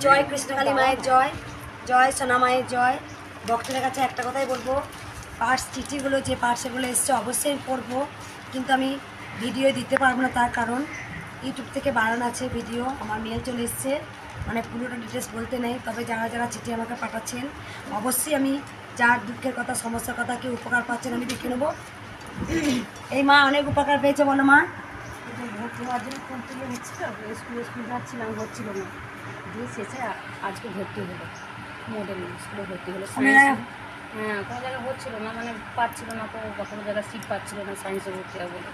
জয় কৃষ্ণকালী মায়ের জয়, জয় সোনা মায়ের জয়। ভক্তদের কাছে একটা কথাই বলবো, পার্স চিঠিগুলো যে পার্সেলগুলো এসছে অবশ্যই পড়বো, কিন্তু আমি ভিডিও দিতে পারবো না। তার কারণ ইউটিউব থেকে বাড়ানো আছে ভিডিও, আমার মেল চলে এসছে, মানে পুরোটা ডিটেলস বলতে নেই। তবে যারা যারা চিঠি আমাকে পাঠাচ্ছেন অবশ্যই আমি যার দুঃখের কথা, সমস্যার কথা, কেউ উপকার পাচ্ছেন আমি দেখে নেবো। এই মা অনেক উপকার পেয়েছে, বলো মা। ভর্তি হওয়ার জন্য ফোন তুলে হচ্ছিল, স্কুল যাচ্ছিলাম, হচ্ছিল না, দিয়ে শেষে আজকে ভর্তি হলো, মডেল স্কুলে ভর্তি হলো। হ্যাঁ, কোনো জায়গায় হচ্ছিল না, মানে পাচ্ছিল না, কোনো জায়গায় সিট পাচ্ছিল না, সায়েন্সে ভর্তি হবে বলে।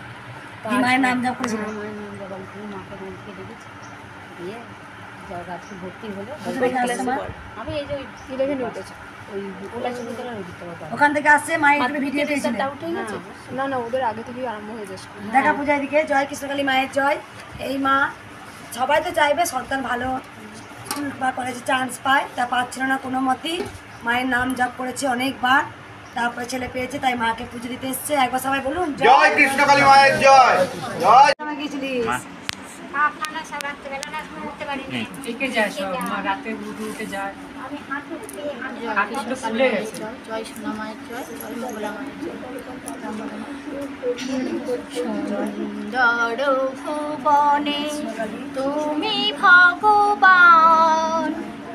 মায়ের নাম জপ করেছিল, মায়ের নাম জপ করে মাকে মনকে ডেকেছি, দিয়ে আজকে ভর্তি হলো। আমি এই যে 11 উঠেছে, ওই ওলা ছবিটা দিতে পারবো, ওখান থেকে আসছে মায়ের ভিডিও পেয়েছিল। না না, ওদের আগে থেকেই আরম্ভ হয়ে যাচ্ছে। দেখা পূজা দিকে জয় কৃষ্ণকালী মায়ের জয়। এই মা সবাই তো চাইবে সন্তান ভালো স্কুল বা কলেজে চান্স পায়, তা পাচ্ছিল না কোনো মতেই। মায়ের নাম জপ করেছে অনেকবার, তারপরে ছেলে পেয়েছে, তাই মাকে পুজো দিতে এসছে। একবার সবাই বলুন জয় কৃষ্ণকালী মায়ের জয়। জয় গিয়েছিলিস আপনারা সব রাত্রেবেলা না ঘুমোতে পারিনি, একে যায় সব রাতে উঠে যায়। আমি হাঁটু হাঁটু ফুলে গেছে। জয় সোনা মায়ের জয়, জয় মঙ্গলা মায়ের জয়। সুন্দর ভুবনে তুমি ভগবান,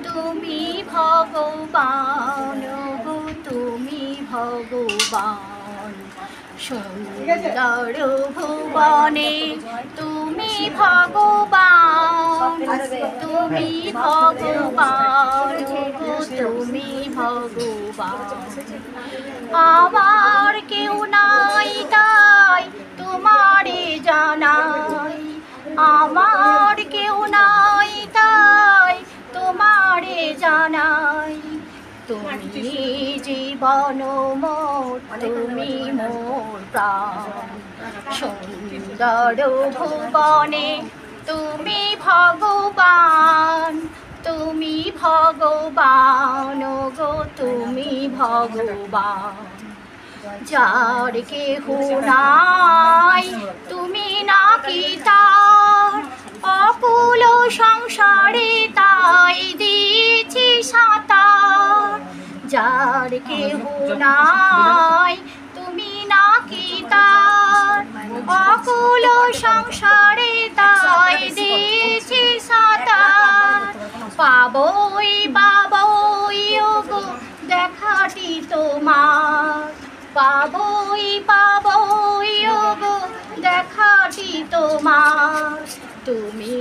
তুমি ভগবান গো, তুমি ভগবান। সুন্দর ভুবনে তুমি ভগবান, তুমি ভগবান গো, তুমি ভগবান। আমার কেউ নাই তাই তোমারে জানাই, আমার কেউ নাই তাই তোমারে জানাই। তুমি জীবন মোর, তুমি মোর প্রাণ। সুন্দর ভুবনে তুমি ভগবান, তুমি ভগবান গো, তুমি ভগবান। যার কেহ নাই তুমি নাকি তার, অকুল সংসারে তাই দিয়েছি সাঁতার। যার কেহ নাই তুমি নাকি তার, অকুল সংসারে তাই দিয়েছি সাঁতার। পাবই পাবই ওগো দেখাটি তোমার, পাবই পাবই ওগো দেখাটি তোমার। তুমি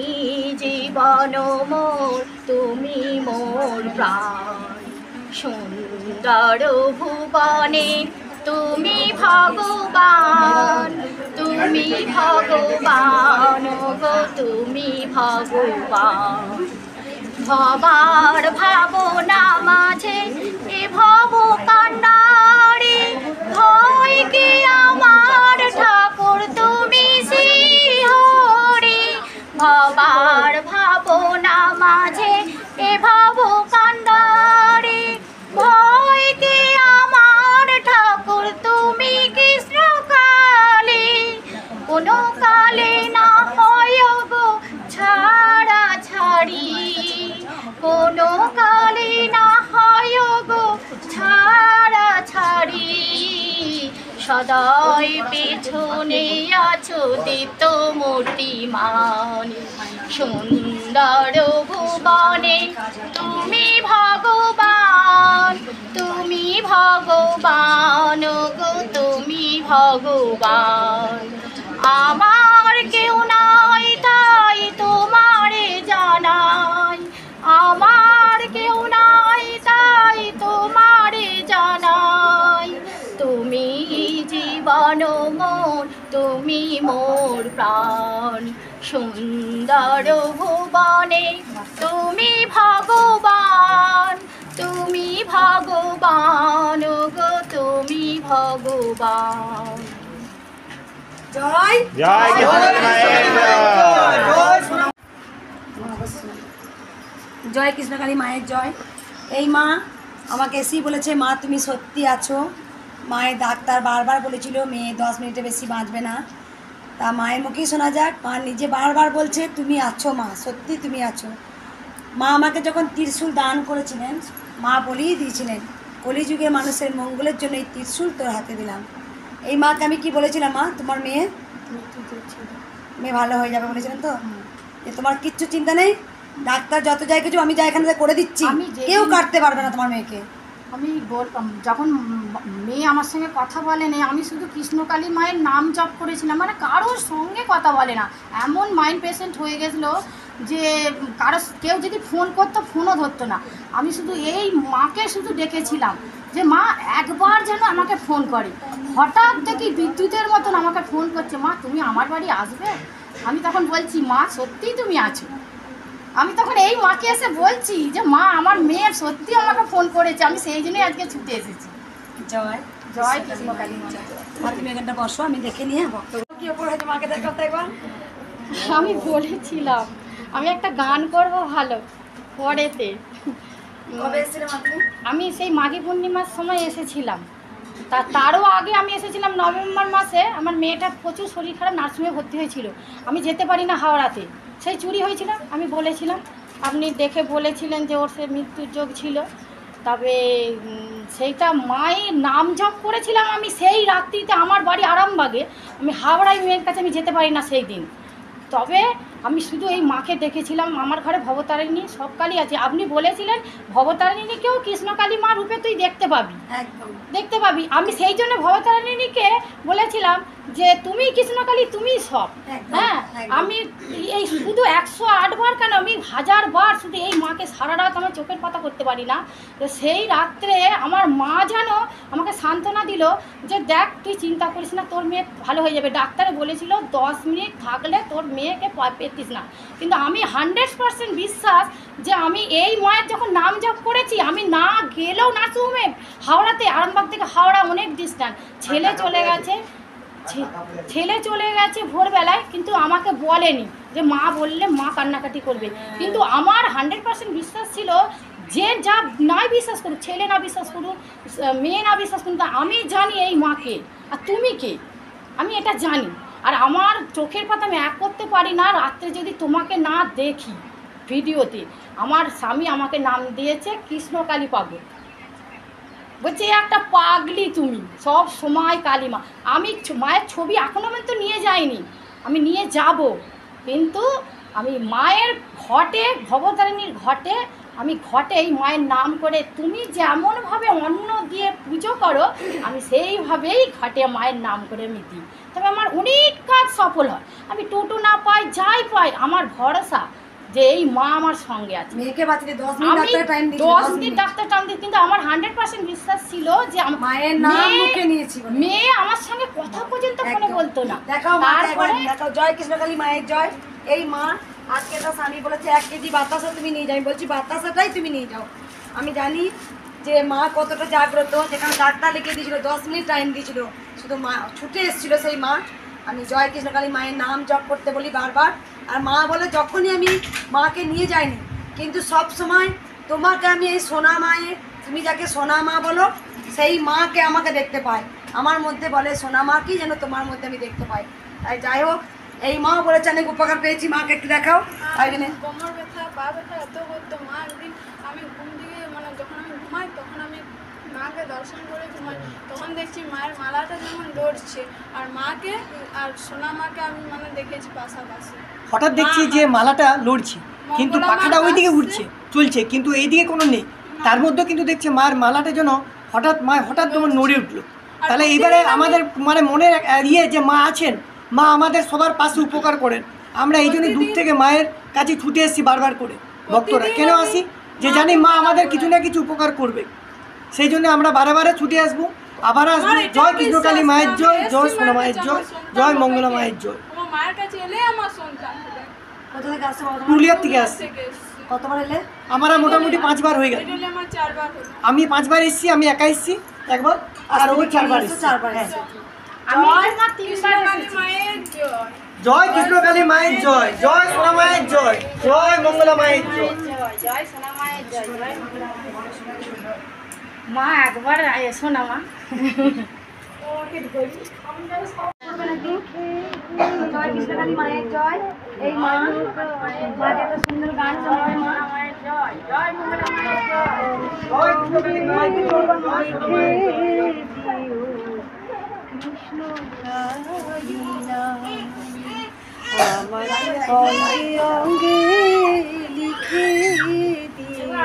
জীবন মোর, তুমি মোর প্রাণ। সুন্দর ভুবনে তুমি ভগবান, তুমি ভগবান গো, তুমি ভগবান। ভবার ভাবনা মাঝে এ ভব কান্ডারে, ভয় কি আমার ঠাকুর তুমি শ্রীহরি। ভবার ভাবনা মাঝে এ ভব কান্ডারে, ভয় কি আমার ঠাকুর তুমি কৃষ্ণ কালী। কোনো কালে না হয় গো ছাড়া ছাড়ি, কোনো কালে না হয় গো ছাড়া ছাড়ি। সদাই পেছনে আছো দীপ্ত মূর্তিমান। সুন্দর ভুবনে তুমি ভগবান, তুমি ভগবান গো, তুমি ভগবান। আমার কেউ নাই তাই তোমারে জানাই, আমার কেউ নাই তাই তোমারে জানাই। তুমি জীবন মোর, তুমি মোর প্রাণ। সুন্দর ভুবনে তুমি ভগবান, তুমি ভগবান গো, তুমি ভগবান। জয় জয় কৃষ্ণকালী মায়ের জয়। জয় কৃষ্ণকালী মায়ের জয়। এই মা আমাকে এসেই বলেছে, মা তুমি সত্যি আছো। মায়ের ডাক্তার বারবার বলেছিল মেয়ে 10 মিনিটে বেশি বাঁচবে না, তা মায়ের মুখেই শোনা যাক। মা নিজে বারবার বলছে তুমি আছো মা, সত্যি তুমি আছো। মা আমাকে যখন ত্রিশূল দান করেছিলেন, মা বলেই দিয়েছিলেন কলিযুগে মানুষের মঙ্গলের জন্য এই ত্রিশূল তোর হাতে দিলাম। এই মাকে আমি কি বলেছিলাম, মা তোমার মেয়ে ভালো হয়ে যাবে বলেছিলেন তো, যে তোমার কিচ্ছু চিন্তা নেই, ডাক্তার যত যাই কিছু আমি যা এখানে করে দিচ্ছি, কেউ কাটতে পারবে না তোমার মেয়েকে। আমি বলতাম যখন মেয়ে আমার সঙ্গে কথা বলেনি, আমি শুধু কৃষ্ণকালী মায়ের নাম জপ করেছিলাম, মানে কারোর সঙ্গে কথা বলে না। এমন মাইন্ড পেশেন্ট হয়ে গেছিলো যে কেউ যদি ফোন করতো ফোনও ধরতো না। আমি শুধু এই মাকে শুধু ডেকেছিলাম যে মা একবার যেন আমাকে ফোন করে। হঠাৎ দেখি বিদ্যুতের মতন আমাকে ফোন করছে, মা তুমি আমার বাড়ি আসবে? আমি তখন বলছি মা সত্যিই তুমি আছো। আমি তখন এই মাকে এসে বলছি যে মা আমার মেয়ে সত্যি আমাকে ফোন করেছে, আমি সেই জন্যই আজকে ছুটে এসেছি। জয় জয় কৃষ্ণকালী মা। আর তুমি এখানটা বসো, আমি দেখে নিয়ে বক্তব্য কি ওপর হয়েছে মাকে দেখাও তো একবার। আমি বলেছিলাম আমি একটা গান করব ভালো পরেতে। কবে এসেছিলাম আপনি? আমি সেই মাঘী পূর্ণিমার সময় এসেছিলাম, তারও আগে আমি এসেছিলাম নভেম্বর মাসে। আমার মেয়েটা প্রচুর শরীর খারাপ, নার্সিংহোমে ভর্তি হয়েছিল, আমি যেতে পারি না হাওড়াতে। সেই চুরি হয়েছিল, আমি বলেছিলাম, আপনি দেখে বলেছিলেন যে ওর সে মৃত্যুর যোগ ছিল। তবে সেইটা মায়ের নাম জপ করেছিলাম আমি সেই রাত্রিতে। আমার বাড়ি আরামবাগে, আমি হাওড়ায় মেয়ের কাছে আমি যেতে পারি না সেই দিন। তবে আমি শুধু এই মাকে দেখেছিলাম। আমার ঘরে ভবতারিণী সব কালী আছে, আপনি বলেছিলেন ভবতারিণীকেও কৃষ্ণকালী মা রূপে তুই দেখতে পাবি, একদম দেখতে পাবি। আমি সেই জন্য ভবতারিণীকে বলেছিলাম যে তুমি কৃষ্ণকালী, তুমি সব। হ্যাঁ, আমি এই শুধু 108 বার কেন, আমি 1000 বার শুধু এই মাকে সারা রাত আমার চোখের পাতা করতে পারি না। তো সেই রাত্রে আমার মা যেন আমাকে সান্ত্বনা দিল যে দেখ তুই চিন্তা করিস না, তোর মেয়ে ভালো হয়ে যাবে। ডাক্তারে বলেছিল 10 মিনিট থাকলে তোর মেয়েকে পেতিস না। কিন্তু আমি 100% বিশ্বাস যে আমি এই মায়ের যখন নাম জপ করেছি, আমি না গেলেও নার্সিংহোমে হাওড়াতে, আরামবাগ থেকে হাওড়া অনেক ডিস্টেন্স, ছেলে চলে গেছে ভোরবেলায়, কিন্তু আমাকে বলেনি যে মা বললে মা কান্নাকাটি করবে। কিন্তু আমার 100% বিশ্বাস ছিল যে যা নাই বিশ্বাস করুক, ছেলে না বিশ্বাস করুক, মেয়ে না বিশ্বাস করুক, আমি জানি এই মাকে আর তুমি কে, আমি এটা জানি। আর আমার চোখের পাতা আমি এক করতে পারি না রাত্রে যদি তোমাকে না দেখি ভিডিওতে। আমার স্বামী আমাকে নাম দিয়েছে কৃষ্ণকালী পাগল, বলছে একটা পাগলি তুমি, সব সময় কালী মা। আমি মায়ের ছবি এখনও পর্যন্ত নিয়ে যাইনি, আমি নিয়ে যাব, কিন্তু আমি মায়ের ঘটে, ভবতারিণীর ঘটে, আমি ঘটেই মায়ের নাম করে, তুমি যেমনভাবে অন্ন দিয়ে পুজো করো আমি সেইভাবেই ঘটে মায়ের নাম করে আমি দিই। তবে আমার অনেক কাজ সফল হয়, আমি টোটো না পাই যাই পাই, আমার ভরসা যে এই মা আমার সঙ্গে আছে। মেয়েকে বাঁচাতে 10 মিনিট ডাক্তার টাইম দিয়েছি, 10 মিনিট ডাক্তার টাইম দিয়েছি, কিন্তু আমার 100% বিশ্বাস ছিল যে মায়ের নাম মুখে নিয়েছি। মেয়ে আমার সঙ্গে কথা পর্যন্ত ফোনে বলতো না। দেখাও তারপরে দেখাও, জয় কৃষ্ণকালী মায়ের জয়। এই মা আজকে তো স্বামী বলেছে 1 কেজি বাতাসা তুমি নিয়ে যাও, আমি বলছি বাতাসাটাই তুমি নিয়ে যাও। আমি জানি যে মা কতটা জাগ্রত, যেখানে ডাক্তার লিখে দিয়েছিল 10 মিনিট টাইম দিয়েছিল, শুধু মা ছুটে এসেছিল সেই মা। আমি জয় কৃষ্ণকালী মায়ের নাম জপ করতে বলি বারবার, আর মা বলে যখনই আমি মাকে নিয়ে যাইনি, কিন্তু সব সময় তোমাকে আমি এই সোনা মায়ের, তুমি যাকে সোনা মা বলো সেই মাকে আমাকে দেখতে পাই, আমার মধ্যে বলে সোনা মা কি যেন তোমার মধ্যে আমি দেখতে পাই। তাই যাই হোক, এই মা বলেছে অনেক উপকার পেয়েছি, মাকে একটু দেখাও। তাই জন্য কোমর ব্যথা, পা ব্যথা এত করতো। মা একদিন আমি ঘুম থেকে মানে যখন আমি ঘুমাই তখন আমি মাকে দর্শন করে ঘুমাই, তখন দেখছি মায়ের মালাটা যেমন লড়ছে, আর মাকে আর সোনা মাকে আমি মানে দেখেছি পাশাপাশি। হঠাৎ দেখছি যে মালাটা লড়ছে, কিন্তু পাখাটা ওইদিকে উঠছে চলছে, কিন্তু এইদিকে কোনো নেই। তার মধ্যে কিন্তু দেখছে মায়ের মালাটা যেন হঠাৎ তোমার নড়ে উঠলো। তাহলে এবারে আমাদের মানে মনের ইয়ে যে মা আছেন, মা আমাদের সবার পাশে উপকার করেন। আমরা এই জন্যই দূর থেকে মায়ের কাছে ছুটে এসেছি বারবার করে ভক্তরা। কেন আসি? যে জানি মা আমাদের কিছু না কিছু উপকার করবে, সেই জন্য আমরা বারে ছুটে আসবো, আবার আসবো। জয় কৃষ্ণকালী মায়ের জয়, জয় সোনা মায়ের জয়, জয় মঙ্গলা মায়ের জয়। আমার মায়ের কাছে এলে আমার সন্তান হবে। কোথা থেকে আসছে? পুরুলিয়ার থেকে আসছে। কতবার এলে? আমরা মোটামুটি 5 বার হয়ে গেল। আমার 4 বার হলো। আমি 5 বার এসেছি, আমি একা এসেছি একবার, আর ও 4 বার এসেছি। 4 বার এসেছে। আমি আমার 3 বার কালী মায়ের জয়। জয় কৃষ্ণকালী মায়ের জয়, জয় সোনা মায়ের জয়, জয় মঙ্গলা মায়ের জয়। জয় সোনা মায়ের জয়, জয় মা একবার এসো না মা। জয় কৃষ্ণকালী মায়ের জয়। এই মা মাকে একটা সুন্দর গান শোনাবে। মা কৃষ্ণ কালিনা আমার অঙ্গে অঙ্গে লিখে দিও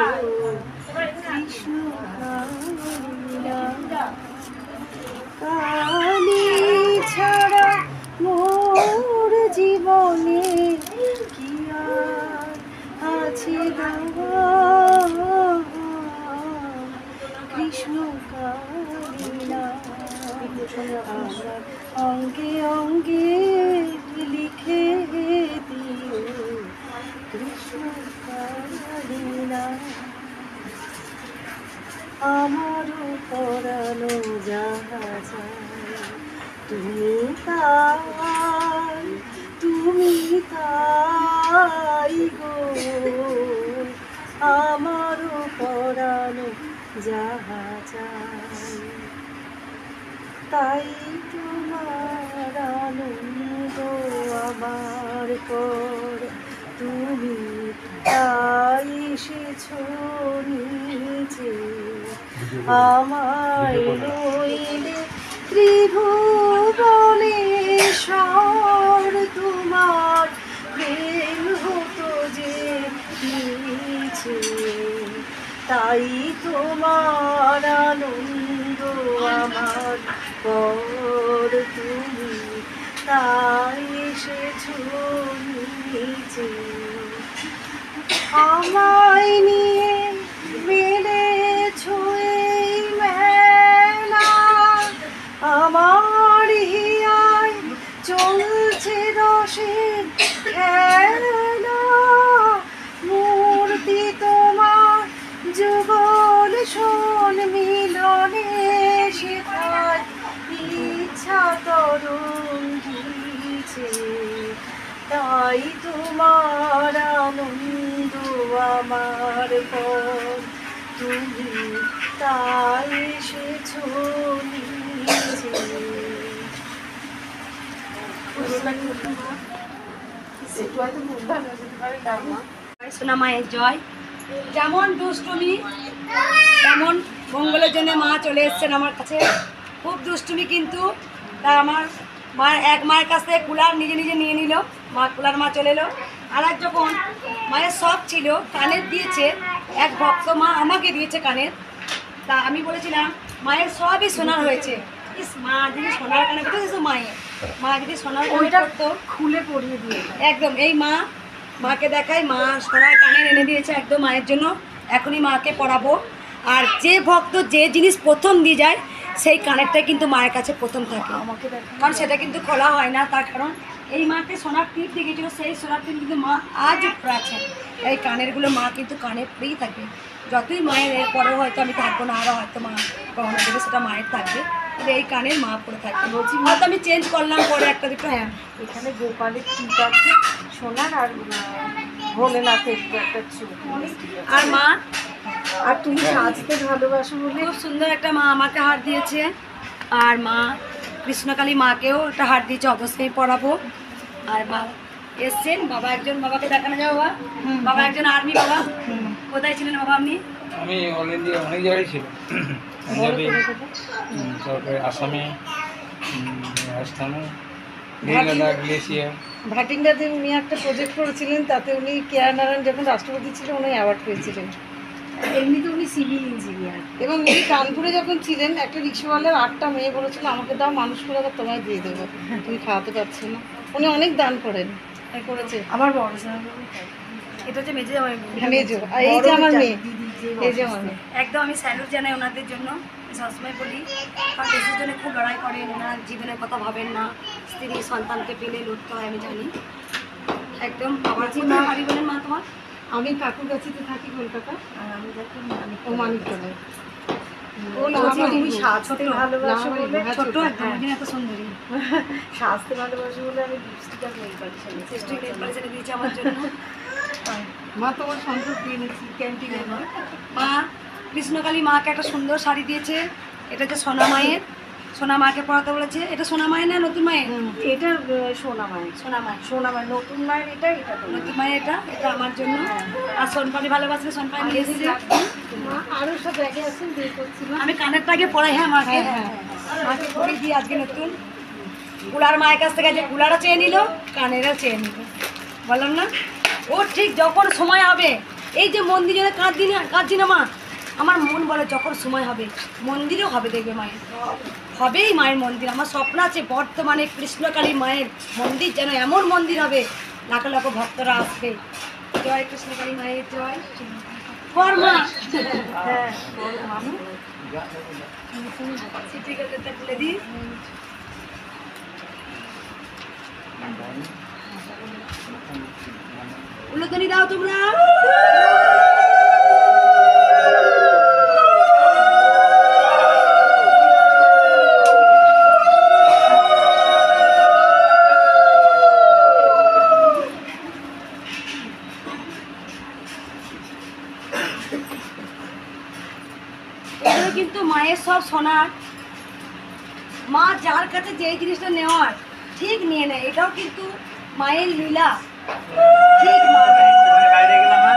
কৃষ্ণ কালিনা কালি ছাড়া মোর জীবনে কি আর আছে কৃষ্ণ কালিনা আমার অঙ্গে অঙ্গে লিখে দিও কৃষ্ণ কালিনা আমারও পরানো যাহা যায় তুমি তাই গো আমারও পরানো যাহা যায় তাই তোমার আনন্দ আমার পর তুমি তাই এসেছো নিচে আমায় রইলে ত্রিভুবনেশ্বর তোমার প্রেম হতো যে নিচে তাই তোমার আনন্দ আমার পর তুমি তাই এসেছো নিচে আমায় নিয়ে মেলেছো এই মেলা আমার হিয়ায় চলছে রসের খেলা মূর্তি তোমার যুগল শোন মিলনে শেখায় ইচ্ছা তরঙ্গিছে তাই তোমার আনন্দ আমার পর তুমি তাই এসেছো নিচে সোনা মায়ের জয় যেমন দুষ্টুমি তেমন মঙ্গলের জন্য মা চলে এসছেন আমার কাছে খুব দুষ্টুমি কিন্তু তা আমার মায়ের কাছ থেকে কুলার নিজে নিজে নিয়ে নিল কুলার মা চলে এলো আর এক যখন মায়ের শখ ছিল কানের দিয়েছে এক ভক্ত মা আমাকে দিয়েছে কানের তা আমি বলেছিলাম মায়ের সবই সোনার হয়েছে ইস মা যদি সোনার কানে করতো মা যদি সোনার ওইটা তো খুলে পরিয়ে দিয়ে একদম এই মাকে দেখাই মা সোনার কানের এনে দিয়েছে একদম মায়ের জন্য এখনই মাকে পরাবো আর যে ভক্ত যে জিনিস প্রথম দিয়ে যায় সেই কানেরটা কিন্তু মায়ের কাছে প্রথম থাকে আমাকে কারণ সেটা কিন্তু খোলা হয় না তার কারণ এই মাকে সোনার টিপ দিয়ে গেছিলো সেই সোনার টিপ কিন্তু মা আজও পরে আছে এই কানেরগুলো মা কিন্তু কানে পরেই থাকে যতই মায়ের এরপরেও হয়তো আমি থাকবো না আরও হয়তো মা গহনা দেবে সেটা মায়ের থাকবে কিন্তু এই কানের মা পরে থাকবে বলছি হয়তো আমি চেঞ্জ করলাম পরে একটা দুটো হ্যাঁ এখানে গোপালের টিপ আছে সোনার আর ভোলেনাথের একটা আর মা আর তুমি সাজতে ভালোবাসো বলে খুব সুন্দর একটা মা আমাকে হার দিয়েছে আর মা কৃষ্ণকালী মাকেও একটা হার দিয়েছে অবশ্যই পরাবো আর মা এসছেন বাবাকে দেখানো যাও বাবা একজন আর্মি বাবা কোথায় ছিলেন বাবা আপনি আমি অল ইন্ডিয়া অনেক জায়গায় ছিল পাঞ্জাবে তারপরে আসামে রাজস্থানে লাদাখ গ্লেসিয়ার ভাটিন্ডাতে উনি একটা প্রজেক্ট করেছিলেন তাতে উনি কেয়ার নারায়ণ যখন রাষ্ট্রপতি ছিলেন উনি অ্যাওয়ার্ড পেয়েছিলেন এমনিতে উনি সিভিল ইঞ্জিনিয়ার এবং উনি কানপুরে যখন ছিলেন একটা রিক্সাওয়ালার 8টা মেয়ে বলেছিল আমাকে দাও মানুষ করে আবার তোমায় দিয়ে দেবো তুমি খাওয়াতে পারছো না উনি অনেক দান করেন করেছে আমার বড় এটা হচ্ছে মেজে জামাই মেজো আর এই যে আমার মেয়ে এই যে আমার মেয়ে একদম আমি স্যালুট জানাই ওনাদের জন্য সবসময় বলি কারণ দেশের জন্য খুব লড়াই করেন ওনার জীবনের কথা ভাবেন না স্ত্রী সন্তানকে পেলে লড়তে হয় আমি জানি একদম আবার বাড়ি বলেন মা তোমার আমি কাকুর কাছে থাকি কলকাতা আর আমি দেখি ও মানিকতলায় তুমি সাজতে ভালোবাসো বলে ছোট একদম এত সুন্দরী সাজতে ভালোবাসো বলে আমি লিপস্টিক আর nail polish lipstick nail polish এনে দিয়েছে আমার জন্য মা তোমার সন্তোষ দিয়ে নিচ্ছি ক্যান্টিনে মা কৃষ্ণকালী মাকে একটা সুন্দর শাড়ি দিয়েছে এটা হচ্ছে সোনা মায়ের সোনা মাকে পড়াতে বলেছে। এটা সোনা মায়ের না নতুন মায়ের? এটা সোনা মায়ের, সোনা মায়ের। সোনা মায়ের নতুন মায়ের এটা, এটা তো নতুন মায়ের এটা, এটা আমার জন্য। আর সোনপানি ভালোবাসলে সোনপানি নিয়ে এসেছি। আরও সব ব্যাগে আছেন বিয়ে করছিলাম। আমি কানেরটা আগে পড়াই, হ্যাঁ মাকে, মাকে পড়িয়ে দিই আজকে নতুন। কুলার মায়ের কাছ থেকে যে কুলারও চেয়ে নিল, কানেরও চেয়ে নিল। বললাম না, ও ঠিক যখন সময় হবে, এই যে মন্দিরে কাঁদছি না মা, আমার মন বলে যখন সময় হবে মন্দিরেও হবে, দেখবে মায়ের হবেই মায়ের মন্দির। আমার স্বপ্ন আছে বর্তমানে কৃষ্ণকালী মায়ের মন্দির যেন এমন মন্দির হবে, লাখ লাখ ভক্তরা আসবে। জয় কৃষ্ণকালী মায়ের জয়। বর মা, হ্যাঁ ঠিক আছে, তুলে দিই। উল্লোধনী দাও তোমরা। এগুলো কিন্তু মায়ের সব সোনার। মা যার কাছে যেই জিনিসটা নেওয়ার ঠিক নিয়ে নেয়, এটাও কিন্তু মায়ের লীলা। ঠিক মা বাইরে গেলাম না।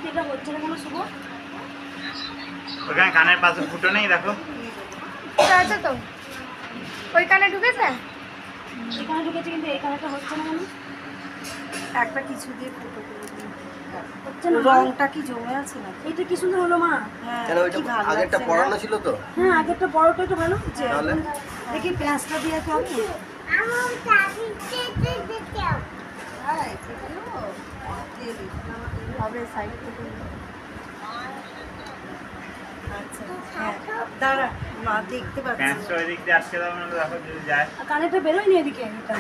এটা হচ্ছে না কোনো শুভ। ওখানে কানের পাশে ফুটো নেই, দেখো। আছে তো ওই কানে ঢুকেছে। এখানে ঢুকেছে কিন্তু এই কানেরটা হচ্ছে না কেন? একটা কিছু দিয়ে ফুটো করে দিই। হচ্ছে না, রংটা কি জমে আছে না? এটা কি সুন্দর হলো মা। হ্যাঁ, কেন ওইটা কি ভালো আগেরটা লাগছে পড়ানো না? ছিল তো? হ্যাঁ আগেরটা বড়টা একটু ভালো হচ্ছে। তাহলে? দেখি প্যাঁচটা দিয়ে তো হবে। হ্যাঁ, এগুলো দিয়ে দিই। হবে সাইড থেকে। আচ্ছা, হ্যাঁ, দাঁড়া, মা দেখতে পাচ্ছি। প্যাঁচটা ওই দিক দিয়ে আটকে দাও না, দেখো যদি যায়। আর কানেরটা বেরোয়নি এদিকে। এটা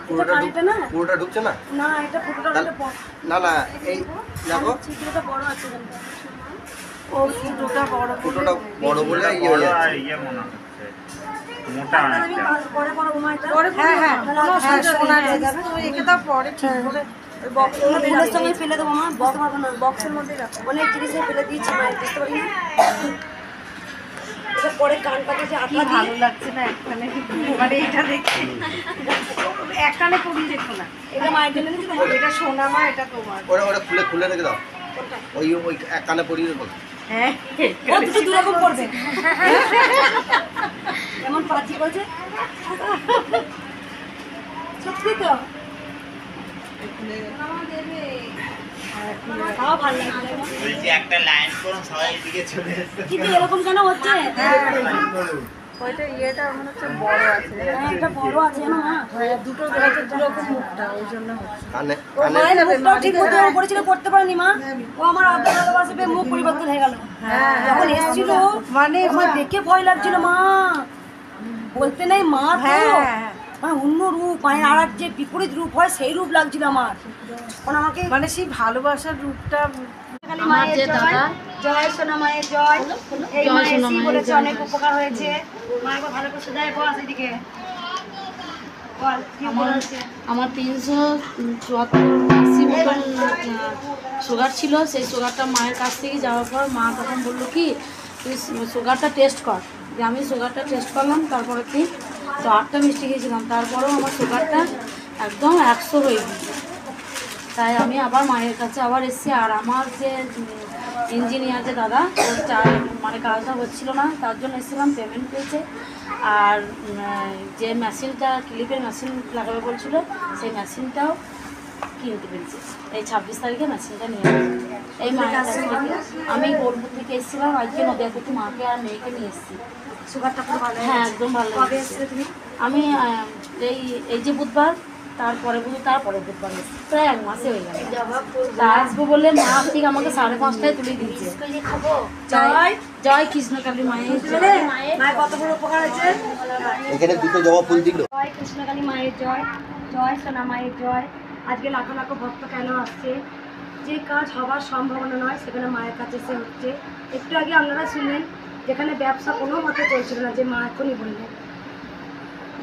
পুরোটা কানেরটা না, পুরোটা ঢুকছে না? না এটা ফুটোটা তাহলে- অনেকটা বড়। না না, এই দেখো ছিদ্রটা বড় আছে এখানটা। ও ফুটোটা বড় ফুটোটা বড় বলে ইয়ে বড় হয়ে আর যাচ্ছে। ইয়ে মনে হচ্ছে মোটা আমি অনেকটা। পরে পরে ঘুমাই এটা। হ্যাঁ, হ্যাঁ, তাহলে কোনো হ্যাঁ, অসুবিধা শোনা নেই। যায় যাবে। তুমি রেখে দাও, পরে ঠিক করে ওই বক্সের ওই মধ্যে ফুলের রাখো। সঙ্গে ফেলে দেবো মা, বুঝতে পারবো না। বক্সের মধ্যে রাখো। অনেক জিনিসে ফেলে দিয়েছি মা, বুঝতে পারি না। এটা পরে কান পাতে যে কি আঠা দিয়ে ভালো লাগছে না একখানে, মানে এটা দেখে একখানে পরিয়ে দেখো না। এটা মায়ের জন্য নিয়েছি তো। এটা সোনা মা, এটা তোমার। ওটা ওটা খুলে খুলে রেখে দাও। ওই ওই এক কানে পরিয়ে দেবো। হ্যাঁ, ও দুটো দুরকম করবে। এমন পাঁচি বলছে সত্যি তো। খাওয়া ভালো লাগছে না। বলছি একটা লাইন করুন, সবাই এদিকে চলে এসছে। কিন্তু এরকম কেন হচ্ছে? ওইটা ইয়েটা মনে হচ্ছে বড় আছে। হ্যাঁ, এটা বড় আছে না মা। দুটো ধরেছে, দুরকম মুখটা, ওই জন্য হচ্ছে। কানে ও কানে মায়ের মুখটাও ঠিক মতো করেছিল, করতে পারেনি মা। ও আমার আদর ভালোবাসা পেয়ে মুখ পরিবর্তন হয়ে গেল। যখন এসেছিল মানে আমার দেখে ভয় লাগছিল মা। বলতে নাই মা তো হ্যাঁ, মানে অন্য রূপ, মায়ের আর এক যে বিপরীত রূপ হয় সেই রূপ লাগছিল আমার। এখন আমাকে মানে সেই ভালোবাসার রূপটা। কালী মায়ের জয়, জয় সোনা মায়ের জয়। এই মা এসেই বলেছে অনেক উপকার হয়েছে। মা একবার ভালো করে সোজা বল এদিকে বল কি বলছে। আমার 384 মতন সুগার ছিল। সেই সুগারটা মায়ের কাছ থেকে যাওয়ার পর মা তখন বললো কি তুই সুগারটা টেস্ট কর। যে আমি সুগারটা টেস্ট করলাম, তারপরে কি তো 8টা মিষ্টি খেয়েছিলাম, তারপরেও আমার সুগারটা একদম 100 হয়ে গেছে। তাই আমি আবার মায়ের কাছে আবার এসেছি। আর আমার যে ইঞ্জিনিয়ার যে দাদা, ওর মানে কাজটা হচ্ছিল না, তার জন্য এসেছিলাম, পেমেন্ট পেয়েছে। আর যে মেশিনটা ক্লিপের মেশিন লাগাবে বলছিল, সেই মেশিনটাও কিনতে পেরেছি। এই 26 তারিখে মেশিনটা নিয়ে আসছি। এই মায়ের কাছ থেকে আমি বোলপুর থেকে এসেছিলাম, আজকে নদিয়া থেকে মাকে আর মেয়েকে নিয়ে এসেছি। সুগারটা পুরো ভালো হ্যাঁ, একদম ভালো কবে লেগেছে। এসেছিলে তুমি? আমি এই এই যে বুধবার তারপরে বুধবার প্রায় 1 মাসে হয়ে গেল। তা আসবো বলে মা ঠিক আমাকে 5:30টায় তুলে দিয়েছে। জয় জয় কৃষ্ণকালী মায়ের জয়। মায়ের কত বড় উপকার হয়েছে। এখানে দুটো জবা ফুল দিল। জয় কৃষ্ণকালী মায়ের জয়, জয় সোনা মায়ের জয়। আজকে লাখো লাখো ভক্ত কেন আসছে, যে কাজ হওয়ার সম্ভাবনা নয় সেখানে মায়ের কাছে এসে হচ্ছে। একটু আগে আপনারা শুনলেন যেখানে ব্যবসা কোনো মতে চলছিল না, যে মা এখনই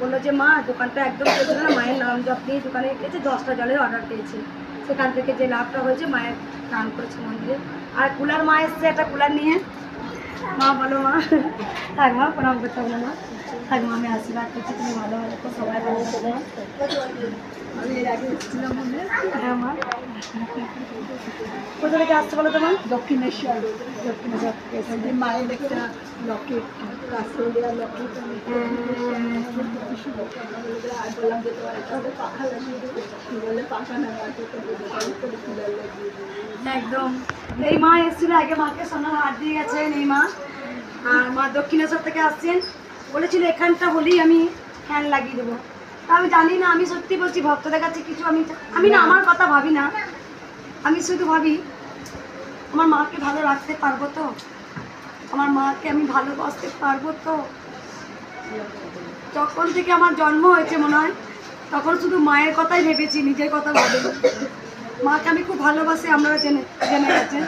বললো যে মা দোকানটা একদম চলছিল না, মায়ের নাম জপ নিয়ে দোকানে গেছে, 10টা জলের অর্ডার পেয়েছে। সেখান থেকে যে লাভটা হয়েছে মায়ের দান করেছে মন্দিরে। আর কুলার মা এসছে, একটা কুলার নিয়ে। মা বলো মা, থাক মা, প্রণাম করতে হবে না, থাক মা, আমি আশীর্বাদ করছি তুমি ভালো ভালো তো সবাই ভালো করে। আমি এর আগে এসেছিলাম মনে। হ্যাঁ মা, কোথা থেকে আসতে বলো তোমার? দক্ষিণেশ্বর। দক্ষিণেশ্বর মায়ের একটা লকেট, কাঁচরিয়া লকেট বললাম যে তোমার পাখা লাগিয়ে দেবো, বললে পাখা না একদম। এই মা এসেছিল আগে, মাকে সোনার হাত দিয়ে গেছেন এই মা। আর মা দক্ষিণেশ্বর থেকে আসছেন, বলেছিল এখানটা হলেই আমি ফ্যান লাগিয়ে দেবো। তা আমি জানি না, আমি সত্যি বলছি ভক্তদের কাছে কিছু আমি না আমার কথা ভাবি না, আমি শুধু ভাবি আমার মাকে ভালো রাখতে পারবো তো, আমার মাকে আমি ভালোবাসতে পারবো তো। যখন থেকে আমার জন্ম হয়েছে মনে হয় তখন শুধু মায়ের কথাই ভেবেছি, নিজের কথা ভাবিনি। মাকে আমি খুব ভালোবাসি, আপনারা জেনে গেছেন।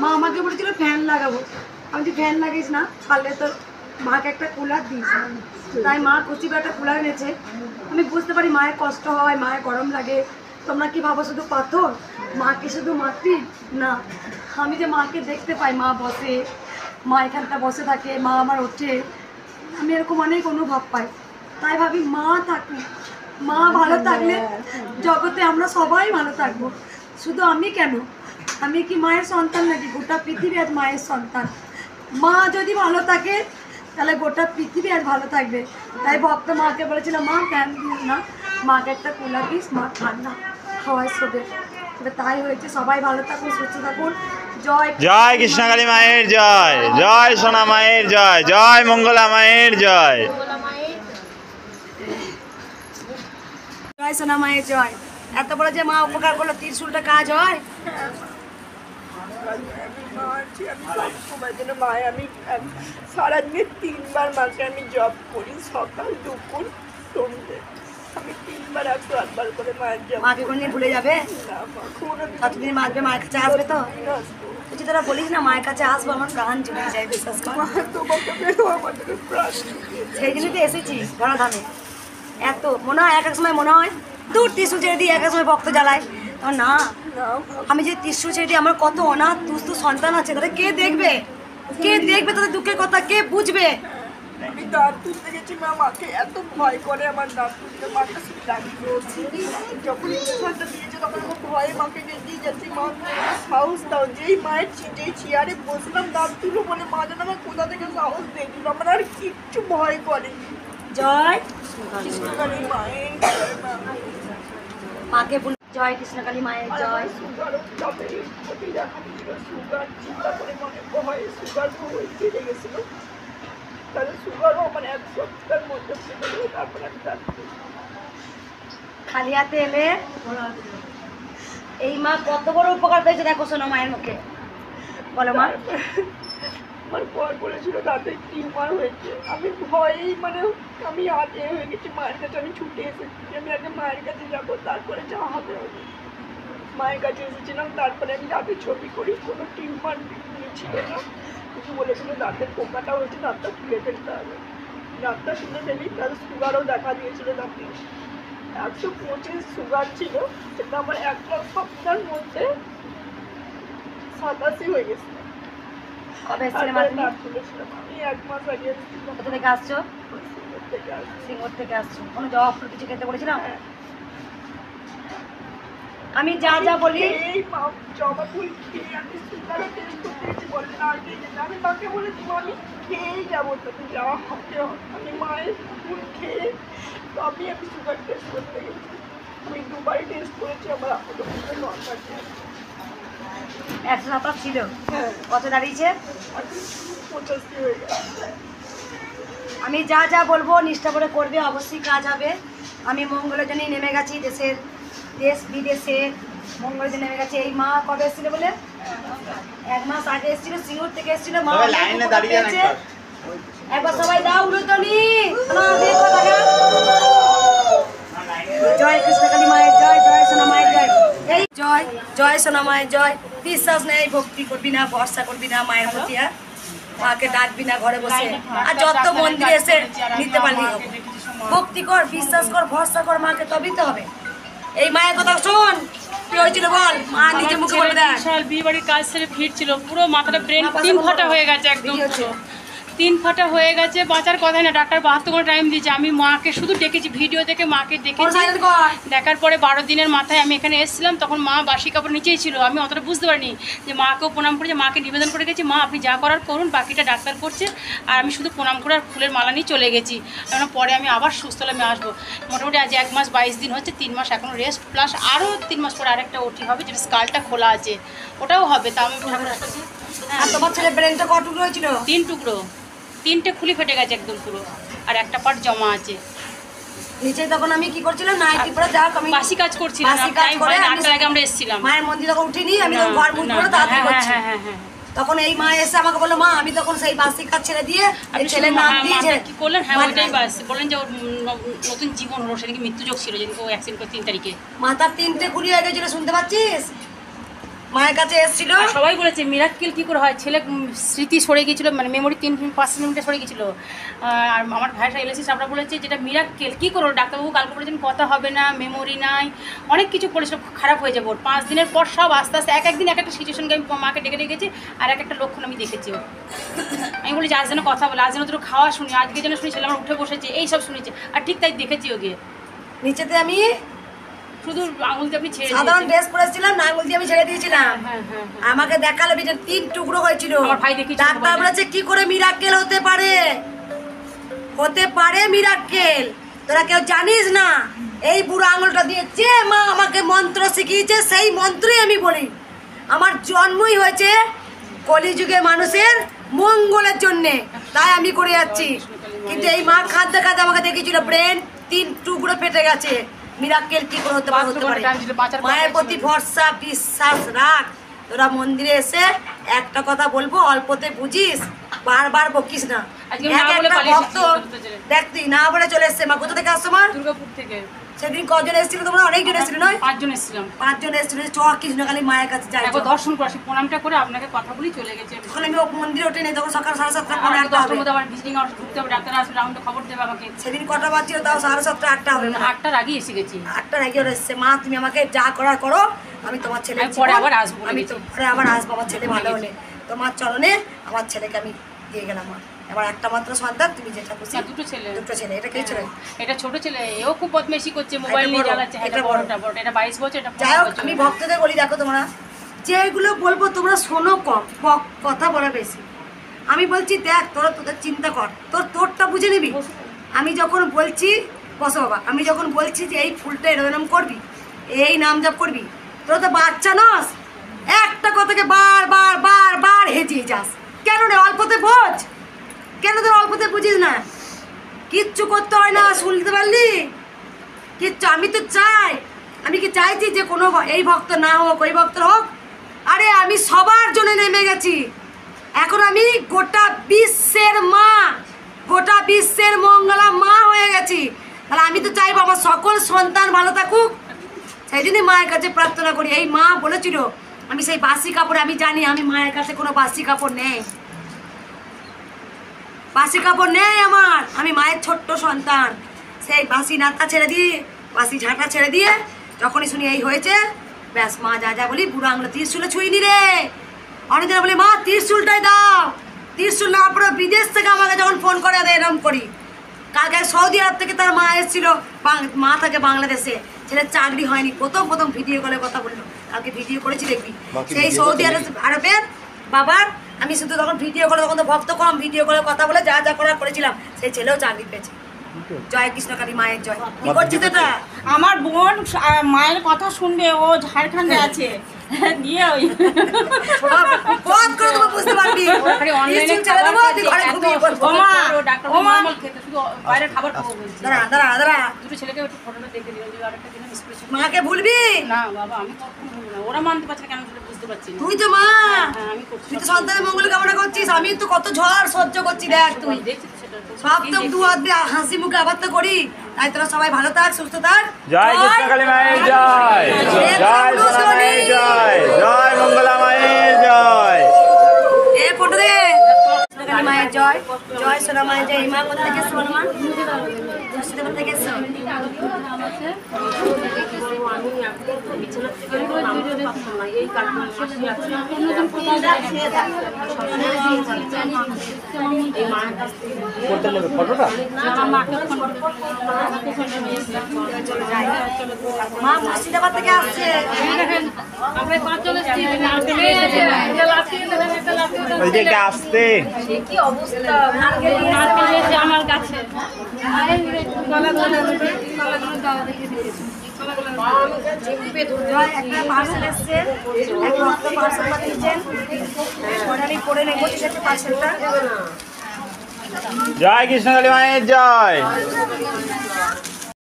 মা আমাকে বলেছিল ফ্যান লাগাবো, আমি যদি ফ্যান লাগিস না পারলে তো মাকে একটা কুলার দিস। তাই মা কচিবে একটা কুলার এনেছে। আমি বুঝতে পারি মায়ের কষ্ট হয়, মায়ের গরম লাগে। তোমরা কি ভাবো শুধু পাথর, মাকে শুধু মাটি না, আমি যে মাকে দেখতে পাই, মা বসে, মা এখানটা বসে থাকে, মা আমার ওঠে, আমি এরকম অনেক অনুভব পাই। তাই ভাবি মা থাকুক, মা ভালো থাকলে জগতে আমরা সবাই ভালো থাকবো। শুধু আমি কেন, আমি কি মায়ের সন্তান নাকি? গোটা পৃথিবী আজ মায়ের সন্তান। মা যদি ভালো থাকে তাহলে গোটা পৃথিবী আজ ভালো থাকবে। তাই ভক্ত মাকে বলেছিল মা ফ্যান দিস না, মাকে একটা কুলার দিস, মা ঠান্ডা হাওয়ায় শোবে। তাই হয়েছে। সবাই ভালো থাকুন, সুস্থ থাকুন। জয় জয় কৃষ্ণকালী মায়ের জয়, জয় সোনা মায়ের জয়, জয় মঙ্গলা মায়ের জয়। জয় সোনা মায়ের জয়। এত বড় যে মা উপকার করলো, ত্রিশূলটা কাজ হয়। আমি সারাদিনে 3বার মাকে আমি জব করি, সকাল দুপুর সন্ধ্যে। আমি 3বার 108বার করে মায়ের জব। মাকে কোনদিন ভুলে যাবে? কতদিন মাকে মায়ের কাছে আসবে তো? তুই তোরা বলিস না মায়ের কাছে আসবো, আমার প্রাণ জুড়ে যায়, বিশ্বাস কর। সেই জন্য তো এসেছি ধরাধামে। এত মনে হয় এক এক সময় মনে হয় দূর ত্রিশূল ছেড়ে দিই, এক এক সময় ভক্ত জ্বালায়। না, আমি যে ত্রিশূল ছেড়ে দিই, আমার কত অনাথ দুস্থ সন্তান আছে, তাদের কে দেখবে? কে দেখবে তাদের দুঃখের কথা? কে বুঝবে? আমি দাঁত তুলতে গেছি, মা মাকে এত ভয় করে, আমার দাঁত তুলতে মাকে শুধু লাগিয়েছি। যখন ইঞ্জেকশনটা দিয়েছে তখন আমার ভয়ে মাকে দিয়ে যাচ্ছি, মা সাহস দাও। যেই মায়ের যেই চেয়ারে বসলাম দাঁত তুলো বলে, মা যেন আমার কোথা থেকে সাহস দিয়ে দিল, আমার আর কিচ্ছু ভয় করে। জয় কৃষ্ণকালী মায়ের মাকে জয় কৃষ্ণকালী মায়ের জয়। সুগার চিন্তা করে মনে ভয় সুগার বেড়ে গেছিল, তাহলে সুগারও আমার 1 সপ্তাহের মধ্যে তারপরে আমি খালি হাতে এলে এই মা কত বড় উপকার পেয়েছে দেখো শোনো মায়ের মুখে। বলো মা। আমার পর বলেছিল দাঁতের টিউমার হয়েছে, আমি ভয়েই আমি আগে হয়ে গেছি। মায়ের কাছে আমি ছুটে এসেছি, আমি আগে মায়ের কাছে যাবো, তারপরে যা হবে হবে। মায়ের কাছে এসেছিলাম, তারপরে আমি দাঁতের ছবি করি, কোনো টিউমার ছিল না, কিছু বলেছিল দাঁতের পোকাটা হয়েছে, দাঁতটা তুলে ফেলতে হবে। দাঁতটা তুলে ফেলি, তার সুগারও দেখা দিয়েছিল দাঁতে 125 সুগার ছিল, সেটা আমার 1 সপ্তাহের মধ্যে 87 হয়ে গেছিল। কবে এসেছিলে মা তুমি? আমি 1 মাস আগে কোথা থেকে আসছো? সিঙ্গুর থেকে আসছো। কোনো জবাব ফুল কিছু খেতে বলেছিলাম? আমি যা যা বলি এই জবা ফুল খেয়ে আমি সুগারও টেস্ট করতে গেছি, বলে না আমি মাকে বলেছি আমি খেয়েই যাবো, তুমি যাওয়া হবে। আমি মায়ের ফুল খেয়ে তবে আমি সুগার টেস্ট করতে গেছি। আমি 2বারই টেস্ট করেছি, আমার আপনাদের নর্মাল 107 ছিল। কত দাঁড়িয়েছে? 85 হয়ে গেছে। আমি যা যা বলবো নিষ্ঠা করে করবে, অবশ্যই কাজ হবে। আমি মঙ্গলের জন্যই নেমে গেছি, দেশ বিদেশে মঙ্গলের জন্য নেমে গেছি। এই মা কবে এসেছিল বলে? 1 মাস আগে এসেছিল, সিঙ্গুর থেকে এসেছিল। মা লাইনে দাঁড়িয়ে আছে, একবার সবাই দাও উলুধ্বনি। জয় কৃষ্ণকালী মায়ের জয়, জয় সোনা মায়ের জয়। এই জয়, জয় সোনা মায়ের জয়। বিশ্বাস নেই, ভক্তি করবি না, ভরসা করবি না মায়ের প্রতি, আর মাকে ডাকবি না ঘরে বসে। আর যত মন্দিরে এসে নিতে পারলি হবে। ভক্তি কর, বিশ্বাস কর, ভরসা কর মাকে, তবেই তো হবে। এই মায়ের কথা শোন, কি হয়েছিল বল? মা নিজে মুখে বলে দেয়। বিশাল বিয়ে বাড়ির কাজ সেরে ফিরছিল, পুরো মাথাটা ব্রেন 3 ফাটা হয়ে গেছে, একদম 3 ফাটা হয়ে গেছে। বাঁচার কথাই না, ডাক্তার 72 ঘন্টা টাইম দিয়েছে। আমি মাকে শুধু ডেকেছি, ভিডিও দেখে মাকে দেখেছি। দেখার পরে 12 দিনের মাথায় আমি এখানে এসেছিলাম, তখন মা বাসি কাপড় নিচেই ছিল। আমি অতটা বুঝতে পারিনি যে মাকেও প্রণাম করেছে, মাকে নিবেদন করে গেছি, মা আপনি যা করার করুন, বাকিটা ডাক্তার করছে। আর আমি শুধু প্রণাম করে আর ফুলের মালা নিয়ে চলে গেছি। কারণ পরে আমি আবার সুস্থ হলে আমি আসবো। মোটামুটি আজ 1 মাস 22 দিন হচ্ছে, 3 মাস এখনও রেস্ট, প্লাস আরও 3 মাস পরে আরেকটা ওটি হবে, যেটা স্কালটা খোলা আছে, ওটাও হবে। তা আমি ঠাকুরের কাছে। আর তোমার ছেলে ব্রেনটা কত টুকরো হয়েছিল? 3 টুকরো, 3টে খুলি ফেটে গেছে একদম পুরো, আর একটা পার্ট জমা আছে নিচে। তখন আমি কি করছিলাম, নাইটি পরে যাক আমি বাসি কাজ করছিলাম, টাইম হয় না, 8টার আগে আমরা এসেছিলাম। মায়ের মন্দির তখন উঠিনি, আমি তখন ঘর মুখ করে তাড়াতাড়ি করছি। তখন এই মা এসে আমাকে বললো, মা আমি তখন সেই বাসি কাজ ছেড়ে দিয়ে ছেলের নাম দিয়েছে। কি করলেন? হ্যাঁ ওইটাই বাস বললেন যে ওর নতুন জীবন হলো, সেদিকে মৃত্যুযোগ ছিল, যেদিকে ও অ্যাক্সিডেন্ট করে 3 তারিখে। মাথার 3টে কুড়ি হয়ে গেছিল, শুনতে পাচ্ছিস? মায়ের কাছে এসেছিল, সবাই বলেছে মিরাক্কেল কী করে হয়, ছেলে স্মৃতি সরে গিয়েছিল, মানে মেমোরি 3-5 মিনিটে সরে গিয়েছিল। আর আমার ভাইরা এলএসি সাহেবরা বলেছে যেটা মিরাক্কেল কী করো, ডাক্তারবাবু কালকে বলেছেন কথা হবে না, মেমোরি নাই, অনেক কিছু করেছিল, খারাপ হয়ে যাবো। 5 দিনের পর সব আস্তে আস্তে একদিন এক একটা সিচুয়েশনকে আমি মাকে ডেকে রেখেছি, আর একটা লক্ষণ আমি দেখেছি। আমি বলি যে আজ যেন কথা বলে, আজ যেন তোর খাওয়া শুনি, আজকে যেন শুনি ছেলে আমার উঠে বসেছে, এই সব শুনেছে। আর ঠিক তাই দেখেছি ওকে। নিচেতে আমি শুধু আঙুল দিয়ে আপনি ছেড়ে সাধারণ ড্রেস পরেছিলাম, না আঙুল দিয়ে আমি ছেড়ে দিয়েছিলাম। আমাকে দেখালো যে 3 টুকরো হয়েছিল। ডাক্তার বলেছে কি করে মিরাক্কেল হতে পারে, হতে পারে মিরাক্কেল, তোরা কেউ জানিস না। এই বুড়ো আঙুলটা দিয়ে যে মা আমাকে মন্ত্র শিখিয়েছে, সেই মন্ত্রই আমি বলি। আমার জন্মই হয়েছে কলিযুগে মানুষের মঙ্গলের জন্যে, তাই আমি করে যাচ্ছি। কিন্তু এই মা খাদ্যে খাদ্যে আমাকে দেখিয়েছিল ব্রেন 3 টুকরো ফেটে গেছে। মিরাক্কেল কি করে হতে পারে? মায়ের প্রতি ভরসা বিশ্বাস রাখ। তোরা মন্দিরে এসে একটা কথা বলবো, অল্পতে বুঝিস, বারবার বকিস না। ভক্ত দেখ তুই না বলে চলে এসছে। মা কোথা থেকে আসছো? মা দুর্গাপুর থেকে। সেদিন কজন এসেছিল তোমরা? অনেকজন এসেছিল নয়? 5 জন এসেছিলাম। 5 জন এসেছিল। চ কৃষ্ণকালী মায়ের কাছে যাই, একবার দর্শন করে আসি, প্রণামটা করে আপনাকে কথা বলি চলে গেছে। তখন আমি মন্দিরে ওঠে নেই, তখন সকাল 7:30 পরে 10টার মধ্যে আবার ভিজিটিং আওয়ার ঢুকতে হবে, ডাক্তার আসবে, রাউন্ডে খবর দেবে আমাকে। সেদিন কটা বাজছিল? তাও 7:30 8টা হবে। 8টার আগেই এসে গেছি। 8টার আগে ওরা এসছে। মা তুমি আমাকে যা করার করো, আমি তোমার ছেলে পরে আবার আসবো, আমি তো পরে আবার আসবো। আমার ছেলে ভালো হলে তোমার চরণে আমার ছেলেকে আমি দিয়ে গেলাম। এবার একটা মাত্র সন্তান, তুমি যেটা খুশি। 2 ছেলে। 2 ছেলে। এটা কে ছেলে? এটা ছোট ছেলে, এও খুব বদমাইশি করছে, মোবাইল নিয়ে জ্বালাচ্ছে। এটা বড়টা, এটা 22 বছর, এটা 15 বছর। আমি ভক্তদের বলি, দেখো তোমরা যেগুলো বলবো তোমরা শোনো কম, কথা বলা বেশি। আমি বলছি দেখ তোরা তোদের চিন্তা কর, তোরটা বুঝে নিবি। আমি যখন বলছি, বসো বাবা, আমি যখন বলছি যে এই ফুলটা এরকম করবি, এই নাম জপ করবি, তোরা তো বাচ্চা নস, একটা কথাকে বারবার বারবার হেজিয়ে যাস কেন রে? অল্পতে বোঝ কেন? তোর অল্পতে বুঝিস না? কিচ্ছু করতে হয় না, শুনতে পারলি? কিচ্ছু। আমি তো চাই, আমি কি চাইছি যে কোনো এই ভক্ত না হোক, ওই ভক্ত হোক? আরে আমি সবার জন্য নেমে গেছি। এখন আমি গোটা বিশ্বের মা, গোটা বিশ্বের মঙ্গলা মা হয়ে গেছি। তাহলে আমি তো চাইবো আমার সকল সন্তান ভালো থাকুক, সেই জন্যই মায়ের কাছে প্রার্থনা করি। এই মা বলেছিল, আমি সেই বাসি কাপড়ে, আমি জানি আমি মায়ের কাছে কোনো বাসি কাপড় নেই, বাসি কাপড় নেই আমার। আমি মায়ের ছোট্ট সন্তান। সেই বাসি নাতা ছেড়ে দিয়ে, বাসি ঝাঁটা ছেড়ে দিয়ে যখনই শুনি এই হয়েছে, ব্যাস মা যা যা বলি, বুড়ো আঙুলে ত্রিশূলে ছুঁইনি রে। অনেকদিন বলি মা ত্রিশূলটাই দাও, ত্রিশূল না পুরো বিদেশ থেকে আমাকে যখন ফোন করে এরকম করি। কালকে সৌদি আরব থেকে তার মা এসেছিল, মা থাকে বাংলাদেশে, ছেলের চাকরি হয়নি, প্রথম ভিডিও কলে কথা বললো। কালকে ভিডিও করেছি দেখবি, সেই সৌদি আরবের বাবার। আমি শুধু তখন ভিডিও করে, তখন তো ভক্ত কম, ভিডিও করে কথা বলে যা যা করার করেছিলাম, সেই ছেলেও চাকরি পেয়েছে। জয় কৃষ্ণকালী মায়ের জয়। কি করছিস এটা? আমার বোন মায়ের কথা শুনবে, ও ঝাড়খণ্ডে আছে, দিয়ে ওই পথ করে দেবো, বুঝতে পারবি। খালি অনলাইনে স্কুল ছেড়ে দেবো, তুই ঘরে ঘুমিয়ে পড়বো। ডাক্তার নরমাল খেতে, শুধু বাইরে খাবার খাবো বলছি। দাঁড়া দুটো ছেলেকে একটু ফটোটা দেখে দিও, যে আরেকটা দিলাম স্পেশাল। মাকে ভুলবি না বাবা, আমি কখনো বলবো না, ওরা মানতে পারছে না কেন সেটা বুঝতে পারছি না। তুই তো মা, হ্যাঁ, আমি করছি, তুই তো সন্তানের মঙ্গল কামনা করছিস, আমি তো কত ঝড় সহ্য করছি দেখ তুই। দেখছি তো সেটা তো। সব তো দু হাত দিয়ে হাসি মুখে আবার তো করি, তাই তোরা সবাই ভালো থাক, সুস্থ থাক। জয় কৃষ্ণকালী মায়ের জয়, জয় সোনা মায়ের জয়, জয় মঙ্গলা মায়ের জয়। এ ফটো দে। কৃষ্ণকালী মায়ের জয়, জয় সোনা মায়ের জয়। মা কোথা থেকে এসছো বলো মা? মুর্শিদাবাদ থেকে এসছো? মা মুর্শিদাবাদ থেকে আসছে। ওই যে একটা আসতে আমার কাছে জয় একটা পার্সেল এসছে, এক রক্ত পার্সেল পাঠিয়েছেন, পরে আমি পড়ে নেবো ঠিক আছে পার্সেলটা। জয় কৃষ্ণকালী মায়ের জয়।